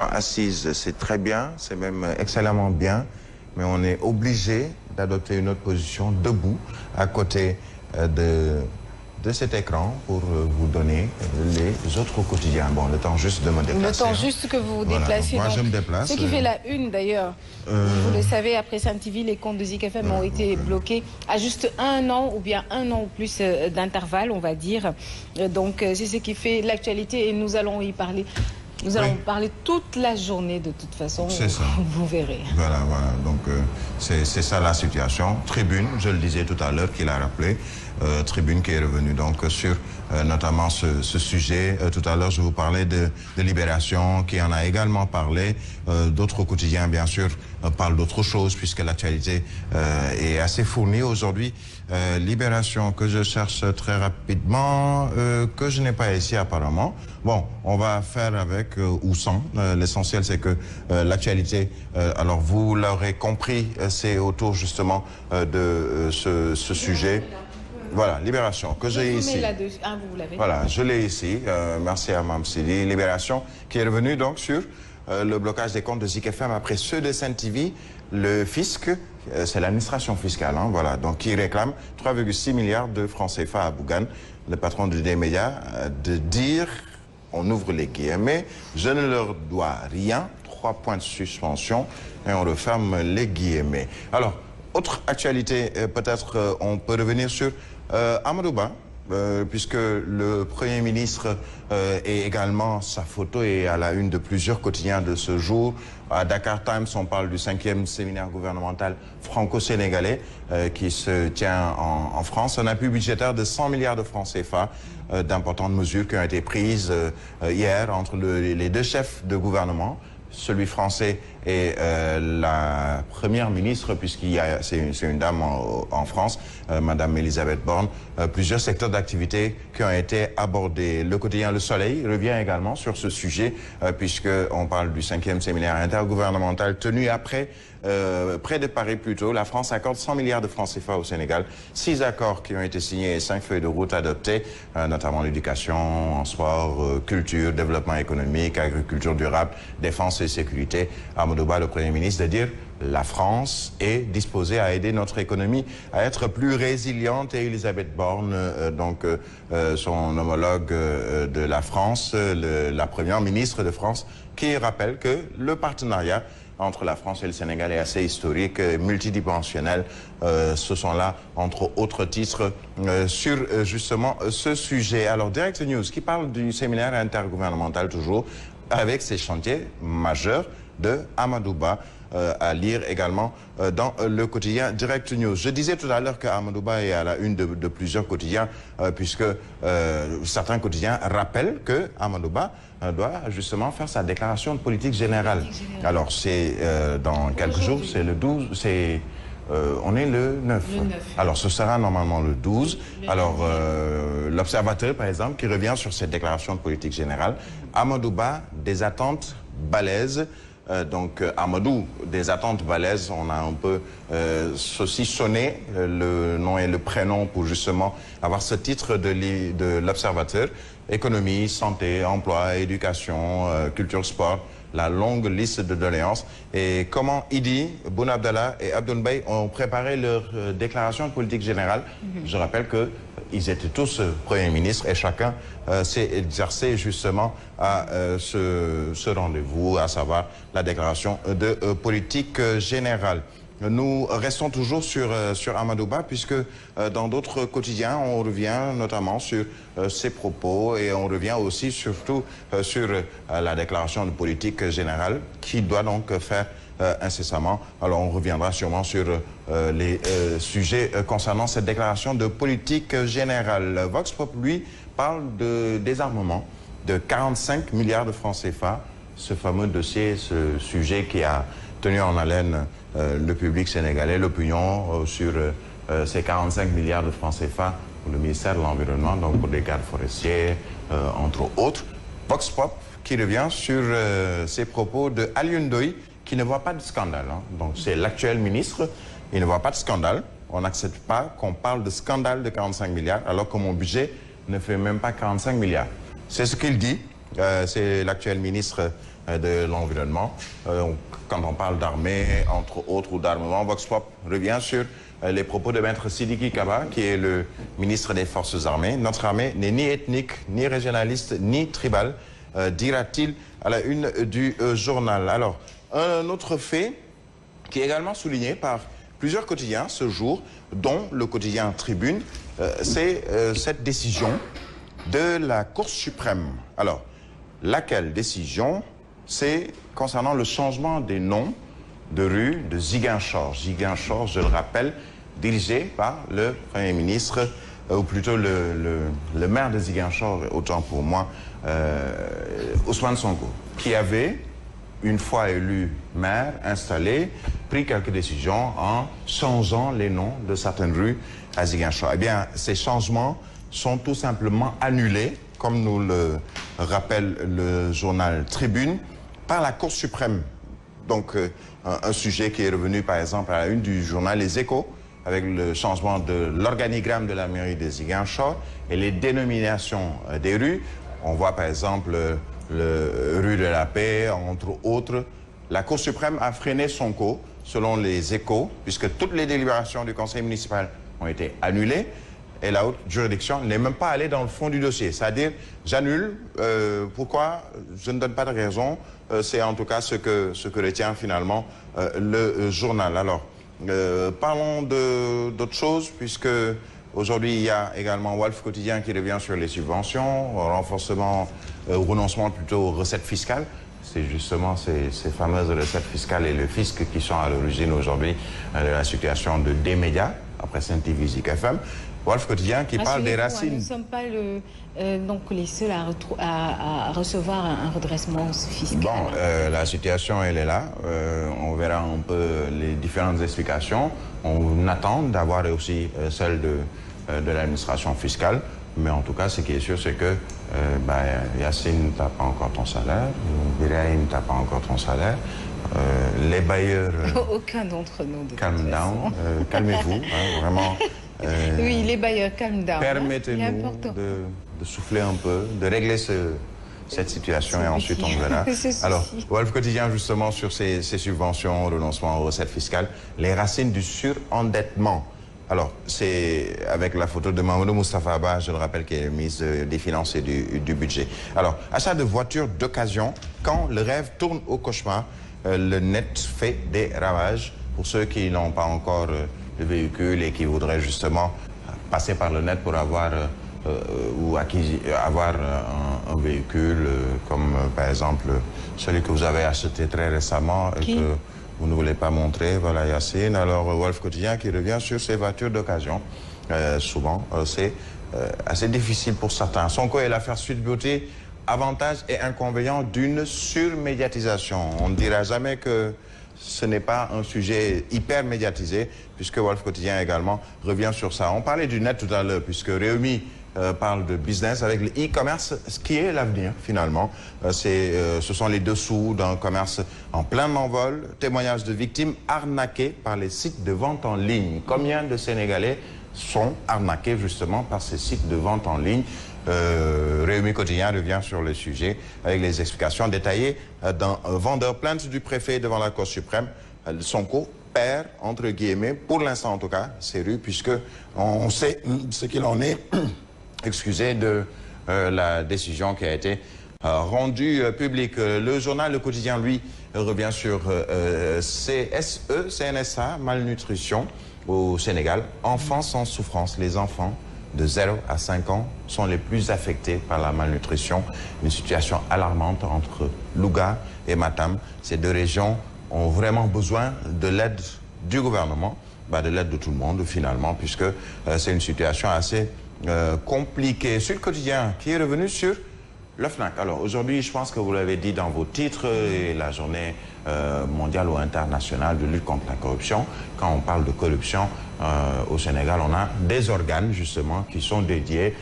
Assise, c'est très bien, c'est même excellemment bien, mais on est obligé d'adopter une autre position debout à côté de cet écran pour vous donner les autres quotidiens. Bon, le temps juste de me déplacer. Le temps juste que vous vous déplacez. Voilà, moi, je me déplace. Ce qui fait la une d'ailleurs. Vous le savez, après Saint-TV, les comptes de Zik FM ont été bloqués à juste 1 an ou bien 1 an ou plus d'intervalle, on va dire. Donc, c'est ce qui fait l'actualité et nous allons y parler. Nous allons parler toute la journée de toute façon, vous verrez. Voilà. Donc, c'est ça la situation. Tribune, je le disais tout à l'heure, qu'il a rappelé. Tribune qui est revenue donc sur notamment ce sujet. Tout à l'heure, je vous parlais de Libération, qui en a également parlé. D'autres quotidiens, bien sûr, parlent d'autre chose, puisque l'actualité est assez fournie aujourd'hui. Libération, que je cherche très rapidement, que je n'ai pas ici apparemment. Bon, on va faire avec ou sans. L'essentiel, c'est que l'actualité, alors vous l'aurez compris, c'est autour justement de ce sujet. Voilà, Libération, que j'ai ici. Vous l'avez. Voilà, je l'ai ici. Merci à Mme Sidi. Libération, qui est revenu donc sur le blocage des comptes de Zik FM après ceux de Saint-TV. Le fisc, c'est l'administration fiscale, hein, voilà, donc qui réclame 3,6 milliards de francs CFA à Bougane, le patron de D-Média, de dire, on ouvre les guillemets, je ne leur dois rien, 3 points de suspension, et on referme les guillemets. Alors, autre actualité, peut-être on peut revenir sur Amadou Ba, puisque le Premier ministre et également sa photo est à la une de plusieurs quotidiens de ce jour. À Dakar Times, on parle du 5e séminaire gouvernemental franco-sénégalais qui se tient en France. Un appui budgétaire de 100 milliards de francs CFA, d'importantes mesures qui ont été prises hier entre les deux chefs de gouvernement, celui français et la première ministre, c'est une dame en France, Madame Elisabeth Borne, plusieurs secteurs d'activité qui ont été abordés. Le quotidien Le Soleil revient également sur ce sujet, puisqu'on parle du 5e séminaire intergouvernemental tenu près de Paris plutôt. La France accorde 100 milliards de francs CFA au Sénégal. 6 accords qui ont été signés et 5 feuilles de route adoptées, notamment l'éducation, sport, culture, développement économique, agriculture durable, défense et sécurité. Amadou Ba, le Premier ministre, de dire la France est disposée à aider notre économie à être plus résiliente, et Elisabeth Borne, son homologue de la France, la première ministre de France, qui rappelle que le partenariat entre la France et le Sénégal est assez historique, multidimensionnel. Ce sont là, entre autres titres, sur justement ce sujet. Alors, Direct News, qui parle du séminaire intergouvernemental toujours, avec ses chantiers majeurs de Amadou Ba, à lire également dans le quotidien Direct News. Je disais tout à l'heure qu'Amadou Ba est à la une de plusieurs quotidiens, puisque certains quotidiens rappellent que Amadou Ba doit justement faire sa déclaration de politique générale. Alors c'est dans quelques jours, c'est le 12, on est le 9. Alors ce sera normalement le 12. Alors l'Observateur, par exemple, qui revient sur cette déclaration de politique générale, Amadou Ba, des attentes balèzes. Donc Amadou, des attentes balèzes, on a un peu saucissonné le nom et le prénom pour justement avoir ce titre de l'Observateur. Économie, santé, emploi, éducation, culture, sport, la longue liste de doléances. Et comment Idi, Boun Abdallah et Abdoul Mbaye ont préparé leur déclaration de politique générale. Je rappelle qu'ils étaient tous Premier ministre et chacun s'est exercé justement à ce rendez-vous, à savoir la déclaration de politique générale. Nous restons toujours sur Amadou Ba, puisque dans d'autres quotidiens, on revient notamment sur ses propos, et on revient aussi surtout sur la déclaration de politique générale qui doit donc faire incessamment. Alors on reviendra sûrement sur les sujets concernant cette déclaration de politique générale. Vox Pop, lui, parle de désarmement de 45 milliards de francs CFA, ce fameux dossier, ce sujet qui a tenu en haleine le public sénégalais, l'opinion sur ces 45 milliards de francs CFA pour le ministère de l'Environnement, donc pour des gardes forestiers, entre autres. Vox Pop qui revient sur ces propos de Alioune Ndoye, qui ne voit pas de scandale. Hein. Donc c'est l'actuel ministre, il ne voit pas de scandale. On n'accepte pas qu'on parle de scandale de 45 milliards, alors que mon budget ne fait même pas 45 milliards. C'est ce qu'il dit. C'est l'actuel ministre de l'environnement. Quand on parle d'armée, entre autres, ou d'armement, Vox Pop revient sur les propos de Maître Sidiki Kaba, qui est le ministre des Forces armées. Notre armée n'est ni ethnique, ni régionaliste, ni tribale, dira-t-il à la une du journal. Alors, un autre fait qui est également souligné par plusieurs quotidiens ce jour, dont le quotidien Tribune, c'est cette décision de la Cour suprême. Alors, laquelle décision? C'est concernant le changement des noms de rue de Ziguinchor. Ziguinchor, je le rappelle, dirigé par le Premier ministre, ou plutôt le maire de Ziguinchor, autant pour moi, Ousmane Sonko, qui avait, une fois élu maire, installé, pris quelques décisions en changeant les noms de certaines rues à Ziguinchor. Eh bien, ces changements sont tout simplement annulés, comme nous le rappelle le journal Tribune, par la Cour suprême. Donc, un sujet qui est revenu, par exemple, à la une du journal Les Échos, avec le changement de l'organigramme de la mairie de Ziguinchor et les dénominations des rues. On voit, par exemple, le rue de la Paix, entre autres. La Cour suprême a freiné Sonko, selon Les Échos, puisque toutes les délibérations du conseil municipal ont été annulées. Et la haute juridiction n'est même pas allée dans le fond du dossier. C'est-à-dire, j'annule. Pourquoi? Je ne donne pas de raison. C'est en tout cas ce que retient finalement le journal. Alors, parlons d'autres choses, puisque aujourd'hui, il y a également Walf Quotidien qui revient sur les subventions, renforcement, renoncement plutôt aux recettes fiscales. C'est justement ces fameuses recettes fiscales et le fisc qui sont à l'origine aujourd'hui de la situation de D-Média, après Saint-TV, Zik FM. Walf Quotidien qui parle des racines. Nous ne sommes pas donc les seuls à recevoir un redressement fiscal. Bon, la situation, elle est là. On verra un peu les différentes explications. On attend d'avoir aussi celle de l'administration fiscale. Mais en tout cas, ce qui est sûr, c'est que Yacine, tu n'as pas encore ton salaire. Birahim, tu n'as pas encore ton salaire. Les bailleurs... Aucun d'entre nous. Calm down. Calmez-vous, hein, vraiment. Oui, les bailleurs, calm down. Permettez-nous de souffler un peu, de régler cette situation et ensuite on verra. Alors, Walf Quotidien, justement, sur ces subventions, renoncement aux recettes fiscales, les racines du surendettement. Alors, c'est avec la photo de Mamadou Moustapha Abba, je le rappelle, qui est ministre des Finances et du Budget. Alors, achat de voitures d'occasion, quand le rêve tourne au cauchemar, le net fait des ravages. Pour ceux qui n'ont pas encore de véhicule et qui voudraient justement passer par le net pour avoir avoir un véhicule comme par exemple celui que vous avez acheté très récemment et que vous ne voulez pas montrer, voilà Yacine. Alors Walf Quotidien qui revient sur ces voitures d'occasion. Souvent, c'est assez difficile pour certains. Sonko et l'affaire Sweet Beauté, avantages et inconvénients d'une surmédiatisation. On ne dira jamais que ce n'est pas un sujet hyper médiatisé, puisque Walf Quotidien également revient sur ça. On parlait du net tout à l'heure, puisque Réumi parle de business avec le e-commerce, ce qui est l'avenir finalement. Ce sont les dessous d'un commerce en plein envol. Témoignages de victimes arnaquées par les sites de vente en ligne. Combien de Sénégalais sont arnaqués justement par ces sites de vente en ligne? Réumi Quotidien revient sur le sujet avec les explications détaillées d'un vendeur. Plainte du préfet devant la Cour suprême. Sonko perd, entre guillemets, pour l'instant en tout cas, ces rues, puisque on sait ce qu'il en est, excusez, de la décision qui a été rendue publique. Le journal Le Quotidien, lui, revient sur CNSA, malnutrition au Sénégal. Enfants sans souffrance, les enfants de 0 à 5 ans sont les plus affectés par la malnutrition. Une situation alarmante entre Louga et Matam. Ces deux régions ont vraiment besoin de l'aide du gouvernement, de l'aide de tout le monde finalement, puisque c'est une situation assez compliquée. Sur le Quotidien, qui est revenu sur le FNAC. Alors aujourd'hui, je pense que vous l'avez dit dans vos titres, et la journée mondiale ou internationale de lutte contre la corruption. Quand on parle de corruption, au Sénégal, on a des organes justement qui sont dédiés.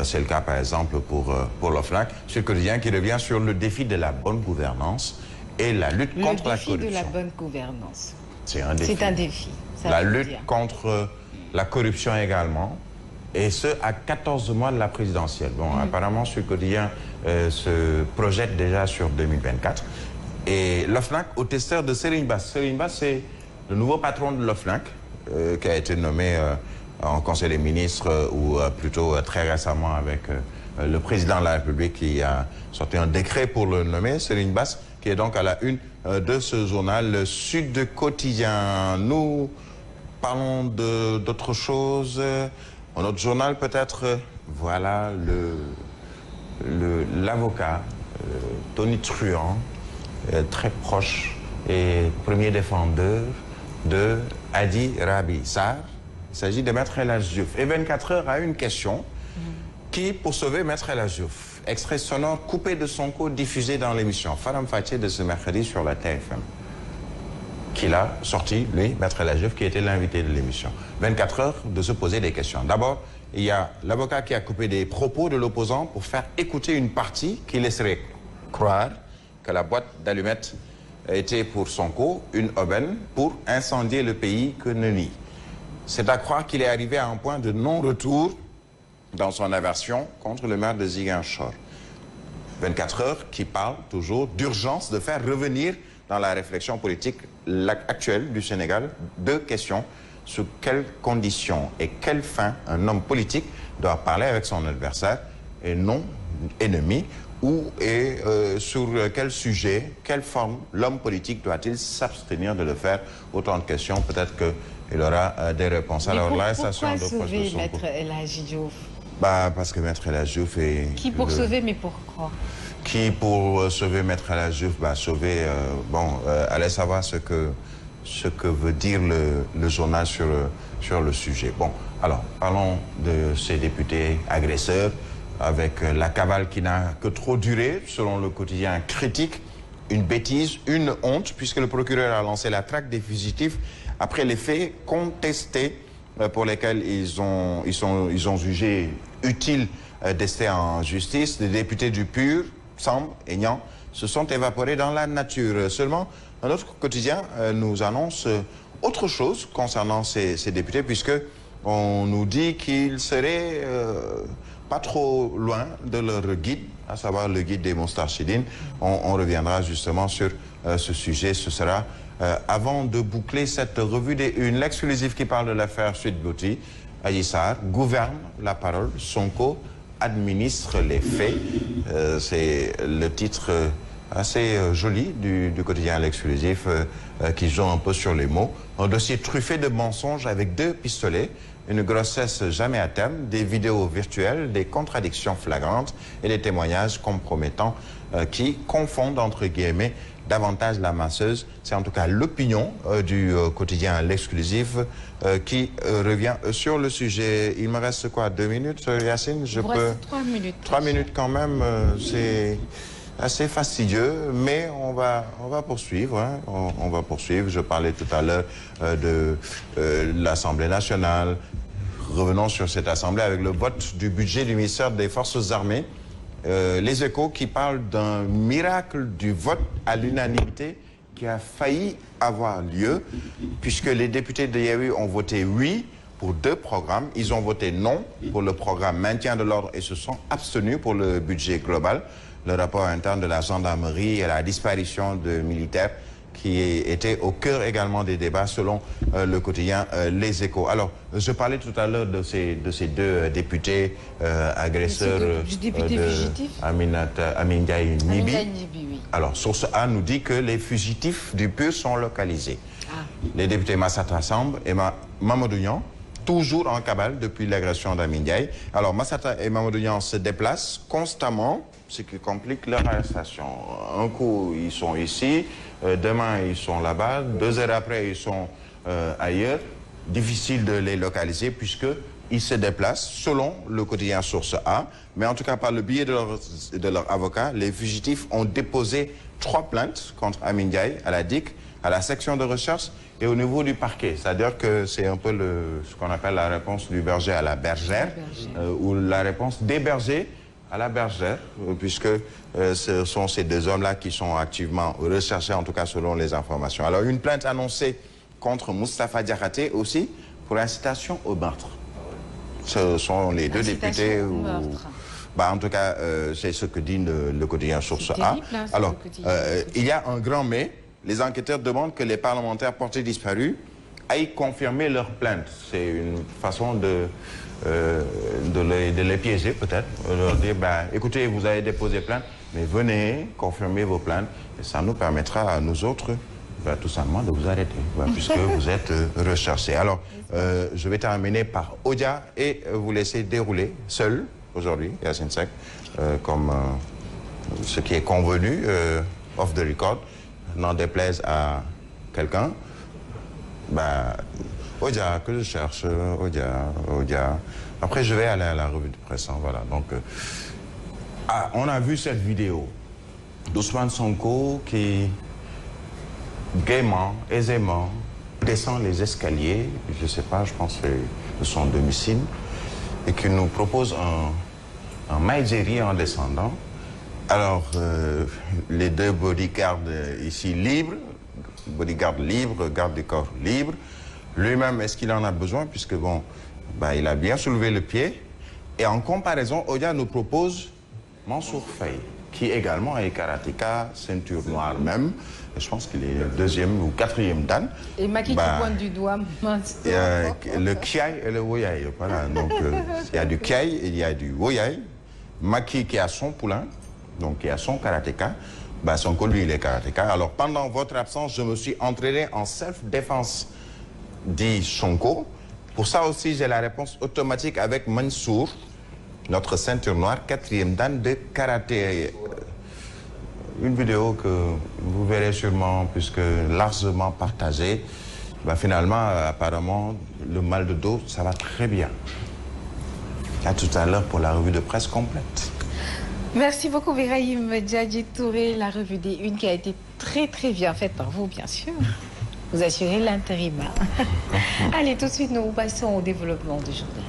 C'est le cas par exemple pour l'OFNAC. Sur le Quotidien qui revient sur le défi de la bonne gouvernance et la lutte contre la corruption. Le défi de la bonne gouvernance. C'est un défi. C'est un défi. La lutte contre la corruption également. Et ce, à 14 mois de la présidentielle. Bon, apparemment, sur le Quotidien se projette déjà sur 2024. et l'OFNAC au testeur de Serigne Bass. Serigne Bass, c'est le nouveau patron de l'OFNAC qui a été nommé en Conseil des ministres ou plutôt très récemment avec le président de la République qui a sorti un décret pour le nommer, Serigne Bass, qui est donc à la une de ce journal, le Sud Quotidien. Nous parlons d'autre chose. Un autre journal peut-être, voilà l'avocat Tony Truant, très proche et premier défendeur de Adji Raby Sarr. Il s'agit de Maître El Hadji Diouf. Et 24 heures a une question. Qui pour sauver Maître El Hadji Diouf? Extrait sonore coupé de Sonko diffusé dans l'émission Faram Facce de ce mercredi sur la TFM. Qu'il a sorti, lui, Maître El Hadji Diouf, qui était l'invité de l'émission. 24 heures de se poser des questions. D'abord, il y a l'avocat qui a coupé des propos de l'opposant pour faire écouter une partie qui laisserait croire que la boîte d'allumettes était pour Sonko une aubaine pour incendier le pays que ne nie. C'est à croire qu'il est arrivé à un point de non-retour dans son aversion contre le maire de Ziguinchor. 24 heures qui parle toujours d'urgence de faire revenir dans la réflexion politique actuelle du Sénégal deux questions: sous quelles conditions et quelle fin un homme politique doit parler avec son adversaire et non ennemi, sur quel sujet, quelle forme l'homme politique doit-il s'abstenir de le faire? Autant de questions, peut-être qu'il aura des réponses. Mais alors l'arrestation de sauver Maître El Hadji Diouf? Parce que Maître El Hadji Diouf est... Qui pour sauver, mais pourquoi? Qui pour sauver Maître El Hadji Diouf? Allez savoir ce que veut dire le journal sur le sujet. Bon, alors, parlons de ces députés agresseurs, avec la cavale qui n'a que trop duré, selon le quotidien Critique. Une bêtise, une honte, puisque le procureur a lancé la traque des fugitifs après les faits contestés pour lesquels ils ont jugé utile d'ester en justice. Les députés du PUR, Samb et Niang, se sont évaporés dans la nature. Seulement, un autre quotidien nous annonce autre chose concernant ces députés, puisque on nous dit qu'ils seraient pas trop loin de leur guide, à savoir le guide des Moustarchidines. On reviendra justement sur ce sujet. Ce sera avant de boucler cette revue des Unes. L'exclusif qui parle de l'affaire Sweet Beauty. Adji Sarr gouverne la parole, Sonko administre les faits. C'est le titre assez joli du quotidien L'Exclusif qui joue un peu sur les mots. Un dossier truffé de mensonges avec 2 pistolets, une grossesse jamais à terme, des vidéos virtuelles, des contradictions flagrantes et des témoignages compromettants qui confondent entre guillemets davantage la masseuse. C'est en tout cas l'opinion du quotidien L'Exclusif qui revient sur le sujet. Il me reste quoi, 2 minutes, Yacine? Il me reste 3 minutes. 3 minutes quand même, c'est assez fastidieux, mais on va poursuivre. Hein. On va poursuivre. Je parlais tout à l'heure de l'Assemblée nationale. Revenons sur cette Assemblée avec le vote du budget du ministère des Forces armées. Les Échos qui parlent d'un miracle du vote à l'unanimité qui a failli avoir lieu, puisque les députés de Yewwi ont voté oui pour 2 programmes. Ils ont voté non pour le programme maintien de l'ordre et se sont abstenus pour le budget global. Le rapport interne de la gendarmerie et la disparition de militaires qui était au cœur également des débats selon le quotidien Les Échos. Alors, je parlais tout à l'heure de ces 2 députés agresseurs Amin Ndiaye Nibi. Oui. Alors, source A nous dit que les fugitifs du PUR sont localisés. Les députés Massata Samb et Mamadou Niang, toujours en cavale depuis l'agression d'Amin Ndiaye. Alors, Massata et Mamadou Niang se déplacent constamment, ce qui complique leur arrestation. Un coup, ils sont ici, demain, ils sont là-bas, 2 heures après, ils sont ailleurs. Difficile de les localiser puisqu'ils se déplacent selon le quotidien Source A. Mais en tout cas, par le biais de leur avocat, les fugitifs ont déposé 3 plaintes contre Amin Ndiaye à la DIC, à la section de recherche et au niveau du parquet. C'est-à-dire que c'est un peu ce qu'on appelle la réponse du berger à la bergère, ou la réponse des bergers à la bergère, puisque ce sont ces 2 hommes-là qui sont activement recherchés, en tout cas selon les informations. Alors, une plainte annoncée contre Moustapha Diakhaté aussi pour incitation au meurtre. Ce sont les 2 députés Bah, en tout cas, c'est ce que dit le quotidien Source A. Terrible, hein, Alors, il y a un grand mais. Les enquêteurs demandent que les parlementaires portés disparus aillent confirmer leur plainte. C'est une façon de les piéger peut-être, de leur dire, bah, écoutez, vous avez déposé plainte, mais venez confirmer vos plaintes, et ça nous permettra à nous autres tout simplement de vous arrêter, puisque vous êtes recherchés. Alors, je vais terminer par Odia et vous laisser dérouler seul aujourd'hui, Yacine Seck, comme ce qui est convenu, off the record, n'en déplaise à quelqu'un. Bah, Odia, que je cherche, Odia. Après, je vais aller à la revue de presse, hein, voilà. Donc, on a vu cette vidéo d'Ousmane Sonko qui, gaiement, aisément, descend les escaliers, je ne sais pas, je pense que c'est de son domicile, et qui nous propose un maïzeri en descendant. Alors, les deux bodyguards ici libres, garde du corps libre. Lui-même, est-ce qu'il en a besoin? Puisque, bon, bah, il a bien soulevé le pied. Et en comparaison, Odia nous propose Mansour Faye, qui également est karatéka, ceinture noire même. Et je pense qu'il est deuxième ou quatrième dan. Et Macky qui pointe du doigt. Le Kiaï et le Woyaï. Voilà, donc il y a du Kiaï et il y a du Woyaï. Macky qui a son poulain, donc qui a son karatéka. Bah, Sonko, lui, il est karatéka. Alors, pendant votre absence, je me suis entraîné en self-défense, dit Sonko. Pour ça aussi, j'ai la réponse automatique avec Mansour, notre ceinture noire, quatrième dan de karaté. Une vidéo que vous verrez sûrement, puisque largement partagée. Bah, finalement, apparemment, le mal de dos, ça va très bien. À tout à l'heure pour la revue de presse complète. Merci beaucoup, Birahim Djadji Touré. La revue des Unes qui a été très très bien faite par vous, bien sûr. Vous assurez l'intérim. Allez, tout de suite, nous passons au développement du journal.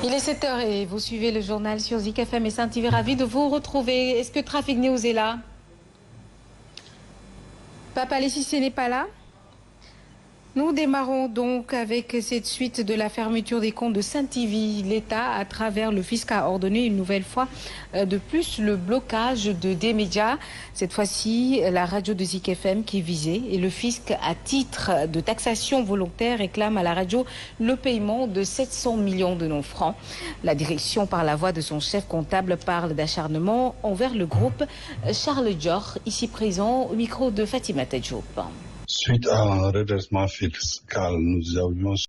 Il est 7h et vous suivez le journal sur Zik FM et Saint-Yves. Ravi de vous retrouver. Est-ce que Trafic News est là? Papa Lessis n'est pas là? Nous démarrons donc avec cette suite de la fermeture des comptes de Saint-Yves. L'État, à travers le fisc, a ordonné une nouvelle fois de plus le blocage des médias. Cette fois-ci, la radio de Zik FM qui est visée. Et le fisc, à titre de taxation volontaire, réclame à la radio le paiement de 700 millions de non-francs. La direction, par la voix de son chef comptable, parle d'acharnement envers le groupe. Charles Dior, ici présent, au micro de Fatima Tadjoub. Suite à un redressement fiscal, nous avions